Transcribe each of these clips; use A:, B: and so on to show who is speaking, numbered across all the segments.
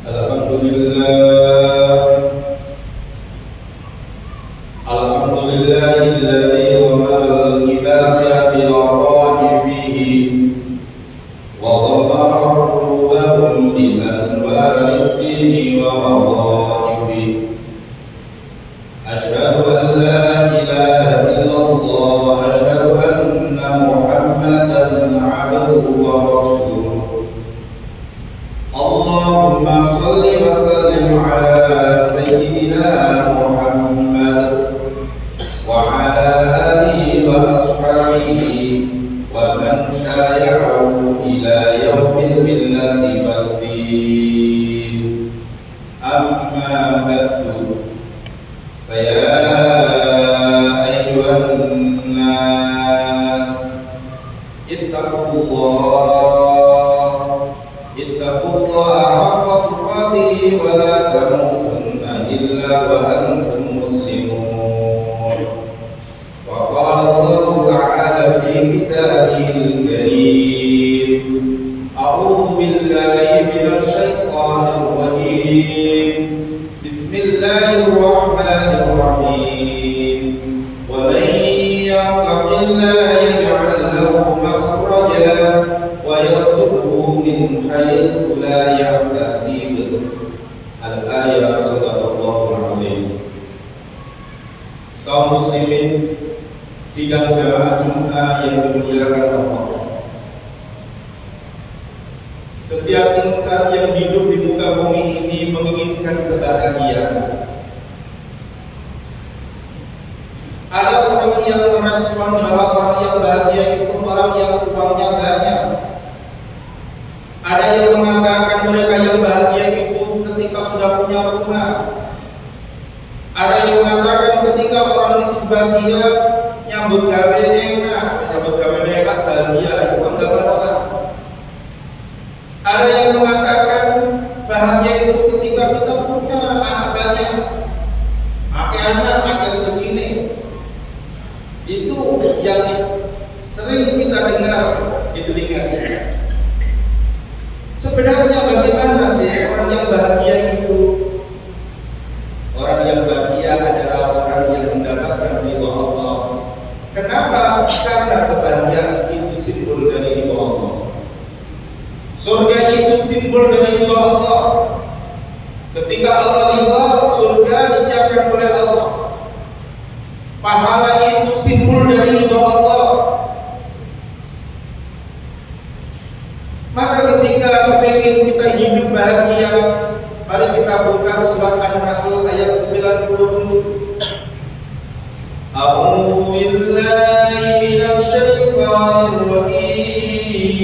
A: Alhamdulillahilladzi ghammara al-ibada bil fihi wa ghammara qulubahum bi anwarid dini wa wadaifi. Asyhadu an la ilaha illallah wa asyhadu anna Muhammadan 'abduhu wa rasuluh. Allahumma shalli wa sallim ala sayyidina Muhammad wa ala alihi wa ashabihi wa man syayahu ila yaumil millati waddin. Amma ba'du, fa ya ayyuhan nas ittaqullaha haqqa tuqatih wa la tamutunna illa wa antum muslimun. Wa qala Allah ta'ala fi kitabihil karim, a'udzu billahi minasy syaithanir rajim. Bismillahirrahmanirrahim. Wa man yattaqillaha yaj'al lahu makhraja wa yarzuqhu min haitsu la yahtasib. Al-ayat. Shadaqallahu alaihi. Kaum muslimin sidang jamaah Jumat yang dimuliakan Allah, setiap insan yang hidup di muka bumi ini menginginkan kebahagiaan. Ada orang yang merespon bahwa orang yang bahagia itu orang yang uangnya banyak. Ada yang mengatakan mereka yang bahagia itu ketika sudah punya rumah. Ada yang mengatakan ketika orang itu bahagia, nyambut gawe enak bahagia itu anggapan orang. Ada yang mengatakan bahagia itu ketika kita punya anak banyak, pakai rezeki ini. Itu yang sering kita dengar di telinga kita. Sebenarnya bagaimana sih orang yang bahagia itu? Orang yang bahagia adalah orang yang mendapatkan ridha Allah. Kenapa? Karena kebahagiaan itu simbol dari ridha Allah. Surga itu simbol dari ridha Allah. Ketika Allah ridha, surga disiapkan oleh Allah. Pahala itu simbol dari ridha Allah. Maka ketika kepingin kita hidup bahagia, mari kita buka surat An-Nahl ayat 97. A'udzu billahi minasy syaithanir rajim.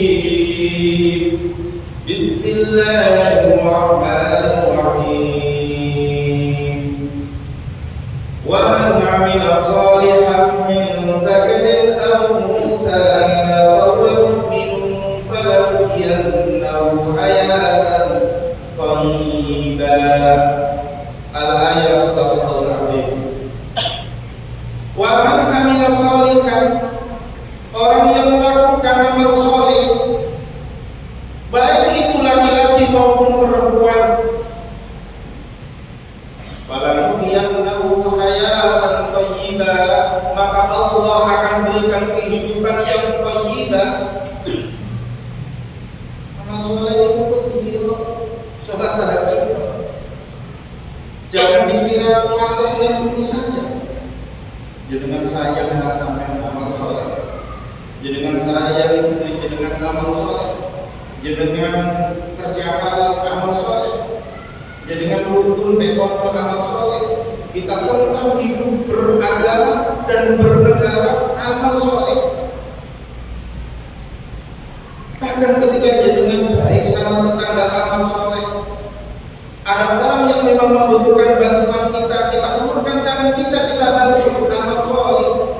A: Bismillahirrahmanirrahim. Wa man 'amila shalihan min dzakarin aw untha fa huwa mu'minun falanuhyiyannahu hayatan thayyibah. Al-ayat. Shadaqallahu alazim. Wa man 'amila shalihan, orang yang melakukan amal saleh, baik itu laki-laki maupun perempuan, falanuhyiyannahu hayatan thayyibah, maka Allah akan berikan kehidupan yang thayyibah. Amal saleh itu dikira salat tahajud. Jangan dikira puasa Senin Kamis saja. Jenengan sayang anak sampai amal saleh, jenengan sayang istri jenengan amal saleh, jenengan kerja halal amal saleh, jenengan rukun bekonco amal saleh, kita tentang hidup beragama dan bernegara amal saleh. Bahkan ketika jenengan baik sama tetangga amal saleh, ada orang yang memang membutuhkan bantuan kita ulurkan tangan kita bantu amal saleh.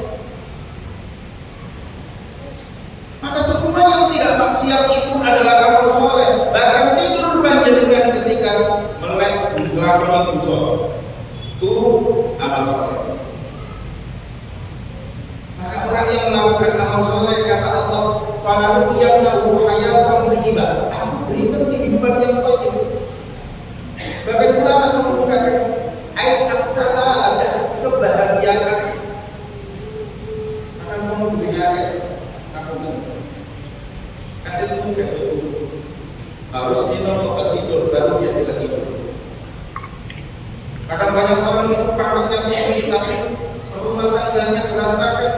A: Maka semua yang tidak maksiat itu adalah amal soleh. Bahkan tidur panjenengan ketika melek nglakoni dosa, turu amal soleh. Maka orang yang melakukan amal soleh, kata Allah, falanuhyiyannahu hayatan thayyibah, aku berikan kehidupan yang thayyib. Sebagian ulama mengemukakan ayat as-sa'adah, kebahagiaan. Akan memberi ayat aku tentu. Kata itu juga harus minum obat tidur baru dia bisa tidur. Kadang banyak orang itu pangkatnya tinggi tapi rumah tangganya berantakan.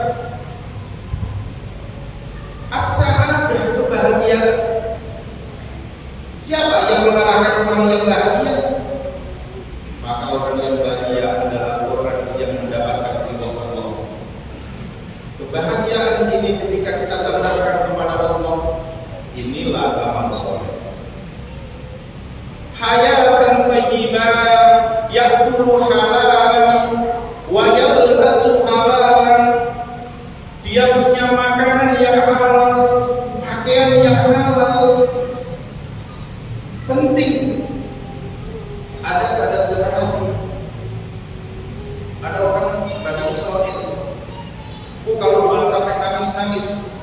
A: As-sa'adah, kebahagiaan. Siapa yang mengalahkan orang yang bahagia? Maka orang yang bahagia adalah orang yang mendapatkan ridho Allah. Kebahagiaan ini ketika kita sandarkan kepada Allah, inilah amal soleh. Hayatan thayyibah, yakulu halalan wa yalbasu halalan. Dia punya makanan yang halal, pakaian yang halal. Penting ada pada zaman Nabi. Ada orang Bani Israel, kalau dulu sampai nangis-nangis.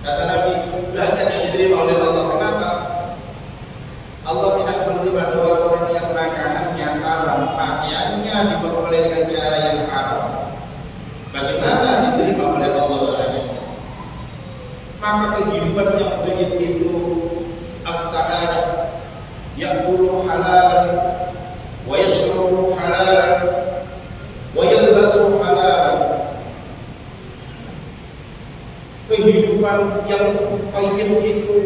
A: Kata Nabi, tidak diterima oleh Allah. Kenapa? Allah tidak menerima doa orang yang makanannya haram, pakaiannya diperoleh dengan cara yang haram. Bagaimana diterima oleh Allah doanya? Maka kehidupan yang thayyib itu as-sa'adah, ya'kulu halalan wa yashrabu halalan wa yalbasu halalan. Kehidupan yang thayyib itu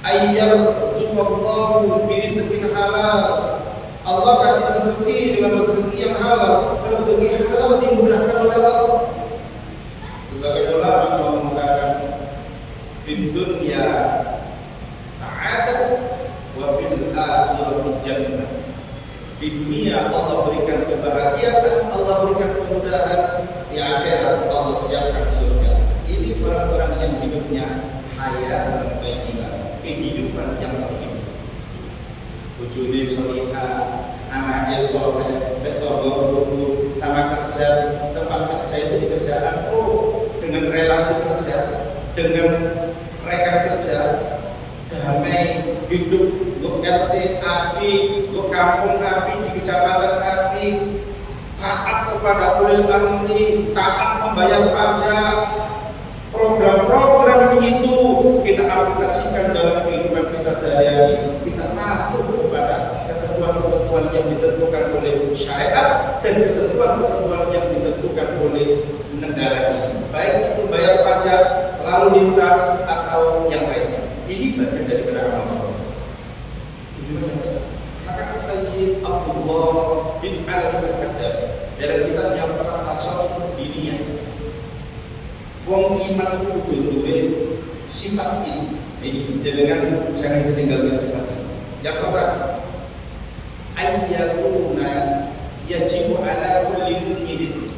A: ayyarzuqallahu bi rizqin halal. Allah kasih rezeki dengan rezeki yang halal. Rezeki halal dimudahkan oleh Allah. Sebagai ulama mengemukakan fid dunya sa'adah wa fil akhirati jannah. Di dunia Allah berikan kebahagiaan, Allah berikan kemudahan. Di akhirat Allah siapkan surga. Ini orang-orang yang hidupnya hayatan thayyibah, kehidupan yang thayyib. Bojone salihah, anaknya soleh, bertanggung sama kerja, tempat kerja itu di kerjaan, dengan relasi kerja, dengan rekan kerja, damai, hidup, gue RT api, gue kampung api, di kecamatan api, taat kepada ulil amri, taat membayar pajak. Program-program itu kita aplikasikan dalam kehidupan kita sehari-hari. Kita patuh kepada ketentuan-ketentuan yang ditentukan oleh syariat dan ketentuan-ketentuan yang ditentukan oleh negara ini. Baik itu bayar pajak, lalu lintas atau yang lainnya. Ini bagian daripada amal soleh. Kehidupan yang tenang. Maka Sayyid Abdullah bin Alam al-Haddad dalam kitabnya As-Salih Diniyah, wong iman itu duwe sifat ini dengan jangan ditinggalkan sifat ini. Yang pertama, ayyakuna yajibu ala kulli mu'minin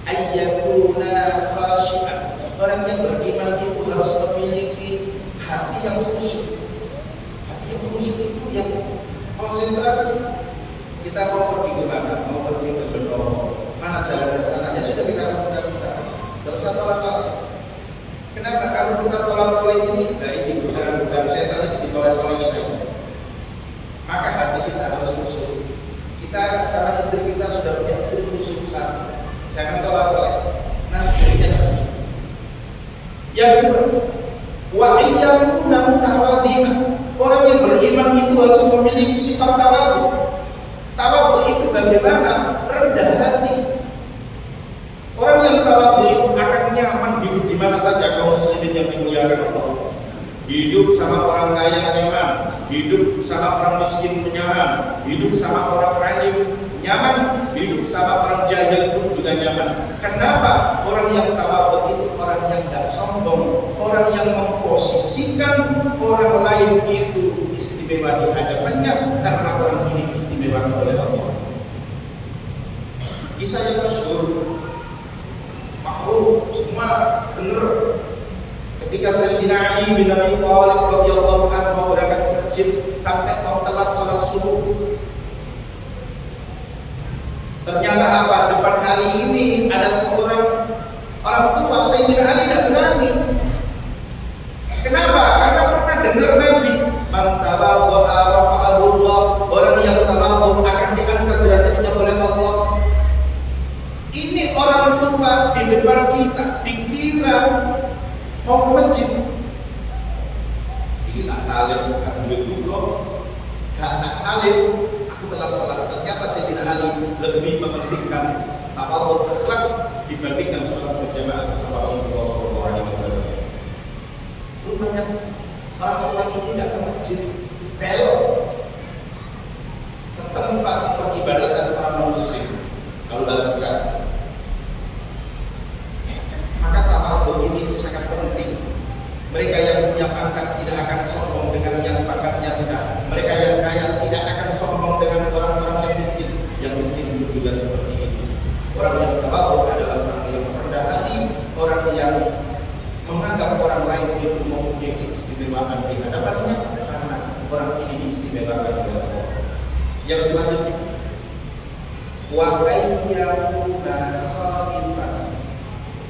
A: ayyakuna khashi'an. Orang yang beriman itu harus memiliki hati yang khusyuk. Hati yang khusyuk itu yang konsentrasi. Kita mau pergi ke mana? Mau pergi ke Benowo, mana jalan ke sana? Ya sudah, kita konsentrasi ke sana. Tidak usah tolak-tolak. Kenapa? Kalau kita tolak-tolak ini, nah ini bukan setan ini ditolak-tolak kita ini. Maka hati kita harus khusyuk. Kita sama istri kita sudah punya istri khusyuk satu. Jangan tolak-tolak. Nanti jadinya tidak khusyuk. Yang kedua, wa iyyakuna mutawaddi'an. Orang yang beriman itu harus memiliki sifat tawadhu. Tawadhu itu bagaimana? Rendah hati. Orang yang tawadhu itu akan nyaman hidup di mana saja kaum muslimin yang dimuliakan Allah. Hidup sama orang kaya nyaman, hidup sama orang miskin nyaman, hidup sama orang alim nyaman, hidup sama orang jahil pun juga nyaman. Kenapa? Orang yang tawadhu itu orang yang tidak sombong, orang yang memposisikan orang lain itu istimewa di hadapannya karena orang ini diistimewakan oleh Allah. Kisah yang masyhur, makruf, semua benar. Ketika Sayyidina Ali bin Abi Thalib radhiyallahu anhu berangkat ke masjid sampai mau telat salat subuh. Ternyata apa? Depan Ali ini ada seorang orang tua. Sayyidina Ali tidak berani. Kenapa? Karena pernah dengar Nabi, "Man tawadda'a mau ke masjid. Ini tak salim, gak duit juga, gak tak salim. Aku telat sholat. Ternyata Sayyidina Ali lebih mementingkan tawadhu akhlak dibandingkan sholat berjamaah bersama Rasulullah SAW. Banyak orang ini tidak ke masjid, belok ke tempat peribadatan para non-muslim. Kalau bahasa sekarang, maka tawadhu ini sangat penting. Mereka yang punya pangkat tidak akan sombong dengan yang pangkatnya rendah. Mereka yang kaya tidak akan sombong dengan orang-orang yang miskin. Yang miskin juga seperti itu. Orang yang tawadhu adalah orang yang rendah hati, orang yang menganggap orang lain itu mempunyai keistimewaan di hadapannya karena orang ini diistimewakan oleh Allah. Yang selanjutnya, wa ayyakuna khaifan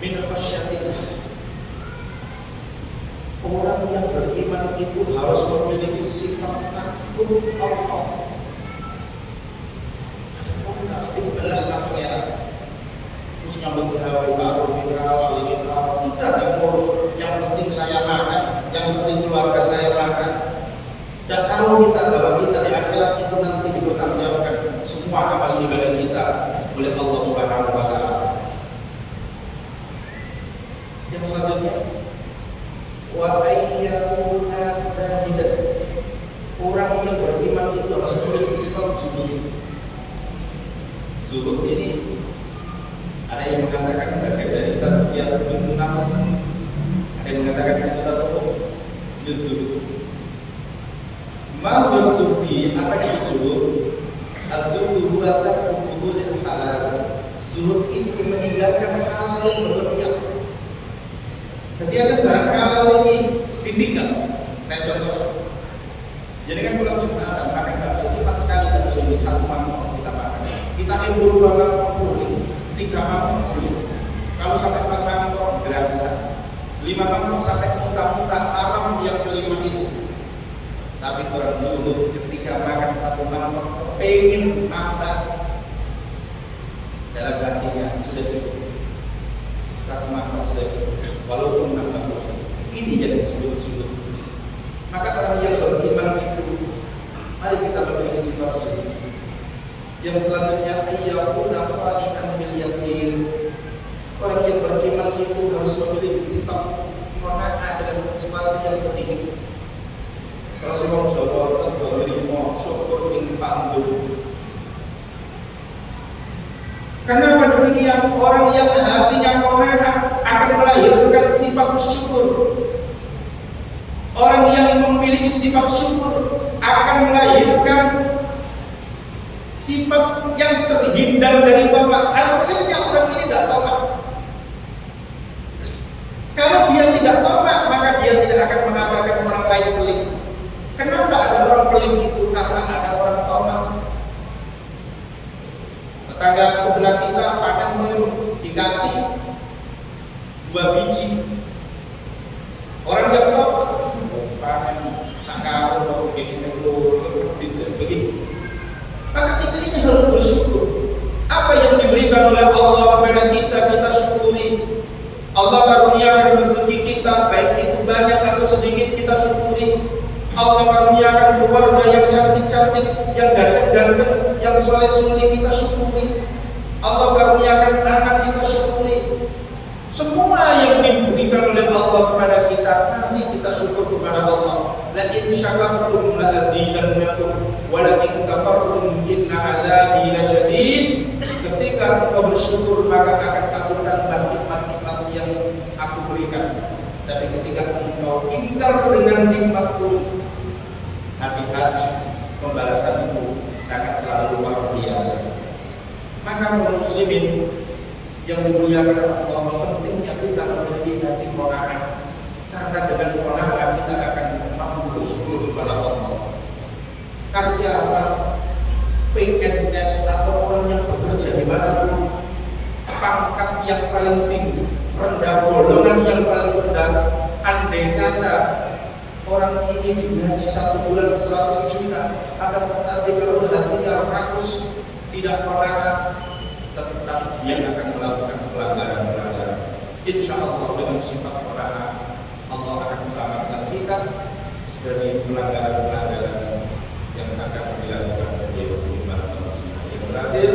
A: min khasyatillah. Orang yang beriman itu harus memiliki sifat takut Allah. Ada orang tak belas atau ya, terus nyambut gawe sudah diurus. Yang penting saya makan, yang penting keluarga saya makan. Dan tahu kita bahwa kita di akhirat itu nanti dipertanggungjawabkan semua amal ibadah kita oleh Allah Subhanahu wa Ta'ala. Yang selanjutnya, wa ayyakuna zahidan. Orang yang beriman itu harus memiliki sifat zuhud. Zuhud ini ada yang mengatakan bagian dari tazkiyatun nafas, ada yang mengatakan itu tasawuf. Ini zuhud. Ma huwa zuhdi? Apa itu zuhud? Az-zuhdu huwa tarku fudulil halal. Zuhud itu meninggalkan hal yang berlebihan. Nanti ada barang halal ini ditinggal. Saya contohkan. Jadi kan pulang Jumatan makan bakso 4 sekali bakso ini 1 mangkok kita makan. Kita impor 2 mangkok boleh, 3 mangkok boleh. Kalau sampai 4 mangkok gratisan. 5 mangkok sampai muntah-muntah haram yang kelima itu. Tapi orang zuhud ketika makan 1 mangkok pengen nambah, dalam hatinya sudah cukup. 1 mangkok sudah cukup. Walaupun nambah, ini yang disebut zuhud. Maka orang yang beriman itu, mari kita memiliki sifat zuhud. Yang selanjutnya, ayyakuna qani'an bil yasir. Orang yang beriman itu harus memiliki sifat qanaah dengan sesuatu yang sedikit. Kalau orang Jawa tentu nerimo syukur ing pandung. Kenapa demikian? Orang yang hatinya qanaah akan melahirkan sifat syukur. Orang yang memiliki sifat syukur akan melahirkan sifat yang terhindar dari tamak. Artinya orang ini tidak tamak. Kalau dia tidak tamak, maka dia tidak akan mengatakan orang lain pelit. Kenapa ada orang pelit itu? Karena ada orang tamak. Tetangga sebelah kita panen belum dikasih 2 biji. Orang yang tamak panen sakarun atau kayak begini. Maka kita ini harus bersyukur. Apa yang diberikan oleh Allah kepada kita, kita syukuri. Allah karuniakan rezeki kita, baik itu banyak atau sedikit, kita syukuri. Allah karuniakan keluarga yang cantik-cantik, yang ganteng-ganteng, yang soleh-soleh, kita syukuri. Allah karuniakan anak, kita syukuri. Semua yang diberikan oleh Allah kepada kita, mari kita syukur kepada Allah. La in syakartum la azidannakum wa la in kafartum inna adzabi lasyadid. Ketika engkau bersyukur, maka akan aku tambah nikmat-nikmat yang aku berikan. Tapi ketika engkau ingkar dengan nikmatku, hati-hati, pembalasanku sangat luar biasa. Maka kaum muslimin yang dimuliakan Allah, pentingnya kita memiliki hati qanaah. Karena dengan qanaah kita akan mampu bersyukur kepada Allah. Karyawan, PNS atau orang yang bekerja di manapun, pangkat yang paling tinggi, rendah, golongan yang paling rendah, andai kata orang ini digaji 1 bulan 100 juta, akan tetapi kalau hatinya rakus, tidak qanaah, tetap dia akan melakukan pelanggaran-pelanggaran. Insya Allah dengan sifat dari pelanggaran-pelanggaran yang akan dilakukan oleh umat manusia. Yang terakhir,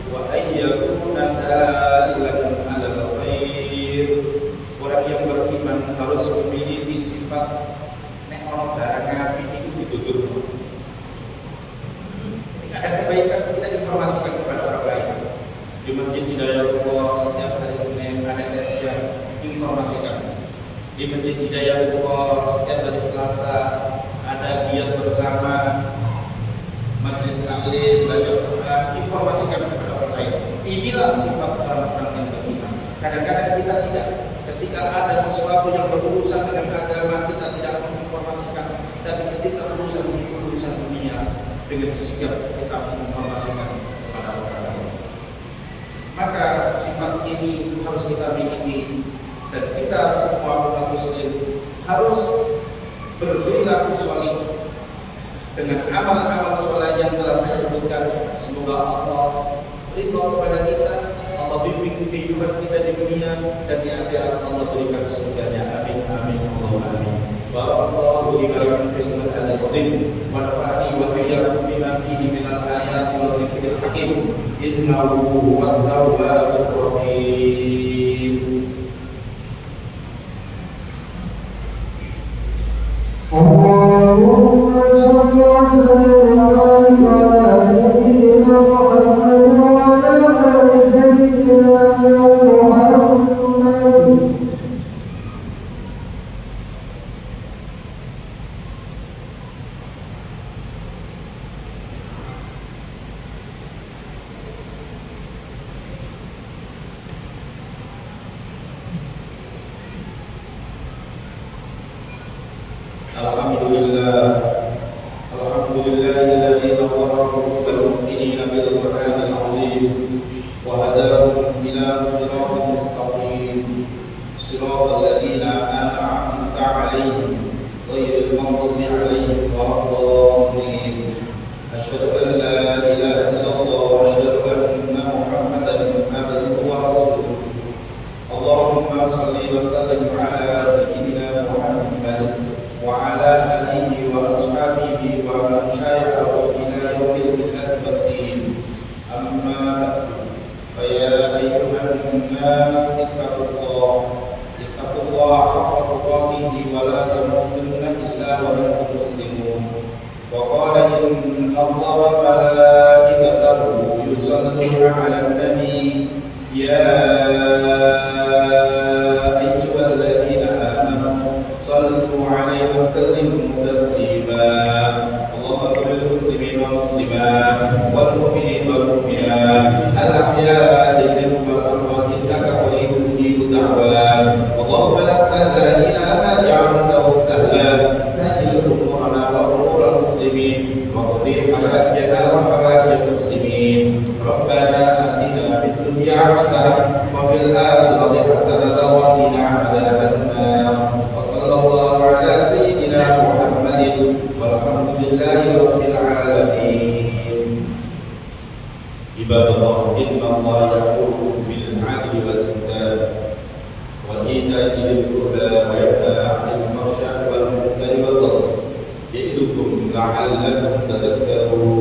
A: wa ayyakuna dalilan 'alal khair. Orang yang beriman harus memiliki sifat nek ono barang apik itu ditutur. Ketika ada kebaikan kita informasikan kepada orang lain. Di Masjid Hidayatullah setiap hari Senin ada kajian, informasikan. Di Masjid Hidayatullah setiap hari Selasa ada giat bersama, majelis taklim, belajar Quran, informasikan kepada orang lain. Inilah sifat orang-orang yang beriman. Kadang-kadang kita tidak, ketika ada sesuatu yang berurusan dengan agama kita tidak menginformasikan, tapi ketika urusan dunia dengan sigap kita menginformasikan kepada orang lain. Maka sifat ini harus kita miliki dan kita semua umat muslim harus berperilaku sholih dengan amal-amal sholih yang telah saya sebutkan. Semoga Allah ridha kepada kita, Allah bimbing kehidupan kita di dunia dan di akhirat Allah berikan surganya. Amin amin Allahumma amin. Barakallahu li wa lakum fil Qur'anil azim wa nafa'ani wa iyyakum bima fihi minal ayati wa dzikril hakim. Innahu huwat tawwabur rahim.
B: Allahumma shalli wa sallim wa barik ala sayyidina Muhammad wa ala ali sayyidina Muhammad.
A: Alhamdulillahilladzi nawwara qulubal mu'minina bil Qur'anil 'azim wa hadahum ila siratal mustaqim siratal ladzina an'amta 'alaihim ghairil maghdubi 'alaihim waladdallin. Asyhadu an la ilaha illallah wa asyhadu anna Muhammadan abduhu wa rasuluh. Allahumma shalli wa sallim ala sayyidina Muhammad wa ala alihi wa ashabihi wa man syayahu ila yaumil millati waddin. Amma ba'du, fa ya ayyuhan nas ittaqullah haqqa tuqatih wa la tamutunna illa wa antum muslimun. Wa qala inna Allaha wa malaikatahu yusalluna 'alan nabi ya ayyuhalladzina amanu sallu 'alaihi wa sallimu taslima. Allahumma ighfir lil muslimin wal muslimat wal mu'minin wal mu'minat al ahya'i minhum wal amwat innaka qaribun mujibud da'wat. Allahumma la sahla illa ma ja'altahu sahla, sahhil umurana wa umural muslimin wa qdi hawaijana wa hawaijal muslimin. Rabbana atina fid dunya hasanah wa fil akhirati hasanah wa qina adzabannar. Wa sallallahu ala sayyidina Muhammadin walhamdulillahi rabbil alamin. Ibadallah, inna Allah ya'muru bil 'adli wal ihsan wa ita'i dzil qurba wa yanha 'anil fahsya'i wal munkari wal baghi ya'idukum la'allakum tadhakkarun.